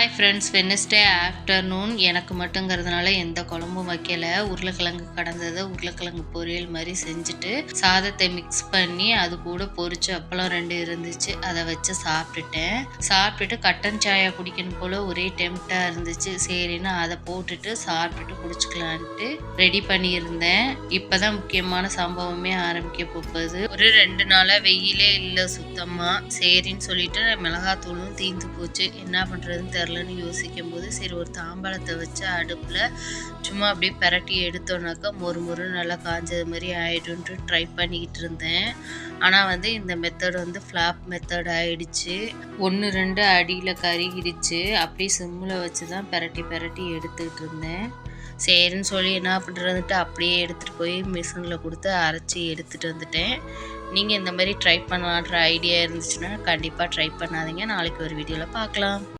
Hi friends, Wednesday afternoon. எனக்கு மட்டுங்கிறதுனால எந்த குழம்பும் வைக்கல. உருளைக்கிழங்கு கடந்ததை உருளைக்கிழங்கு பொரியல் மாதிரி செஞ்சுட்டு சாதத்தை மிக்ஸ் பண்ணி அது கூட பொரிச்ச அப்பளம் 2 இருந்துச்சு. அதை வச்சு சாப்பிட்டுட்டு கட்டன் சாயா குடிக்கணும் போல் ஒரே டெம்ப்டாக இருந்துச்சு. சரின்னு அதை போட்டுட்டு சாப்பிட்டுட்டு குடிச்சுக்கலான்ட்டு ரெடி பண்ணியிருந்தேன். இப்போதான் முக்கியமான சம்பவமே ஆரம்பிக்க போகுது. ஒரு 2 நாளாக வெயிலே இல்லை சுத்தமாக. சரின்னு சொல்லிட்டு மிளகாத்தூளும் தீர்ந்து போச்சு. என்ன பண்ணுறதுன்னு தெரிலன்னு யோசிக்கும் போது சரி ஒரு தாம்பாளத்தை வச்சு அடுப்பில் சும்மா அப்படியே பிரட்டி எடுத்தோன்னாக்கா மொறு நல்லா காஞ்சது மாதிரி ஆகிடும்ன்ட்டு ட்ரை பண்ணிக்கிட்டு இருந்தேன். ஆனால் இந்த மெத்தட் ஃப்ளாப் மெத்தட் ஆகிடுச்சு. 1-2 அடியில் கருகிடுச்சு. அப்படியே சிம்மில் வச்சு தான் பிரட்டி எடுத்துக்கிட்டு இருந்தேன். சரின்னு சொல்லி என்ன பண்ணுறதுன்ட்டு அப்படியே எடுத்துகிட்டு போய் மிஷினில் கொடுத்து அரைச்சி எடுத்துகிட்டு வந்துட்டேன். நீங்கள் இந்த மாதிரி ட்ரை பண்ணலான்ற ஐடியா இருந்துச்சுன்னா கண்டிப்பாக ட்ரை பண்ணாதீங்க. நாளைக்கு ஒரு வீடியோவில் பார்க்கலாம்.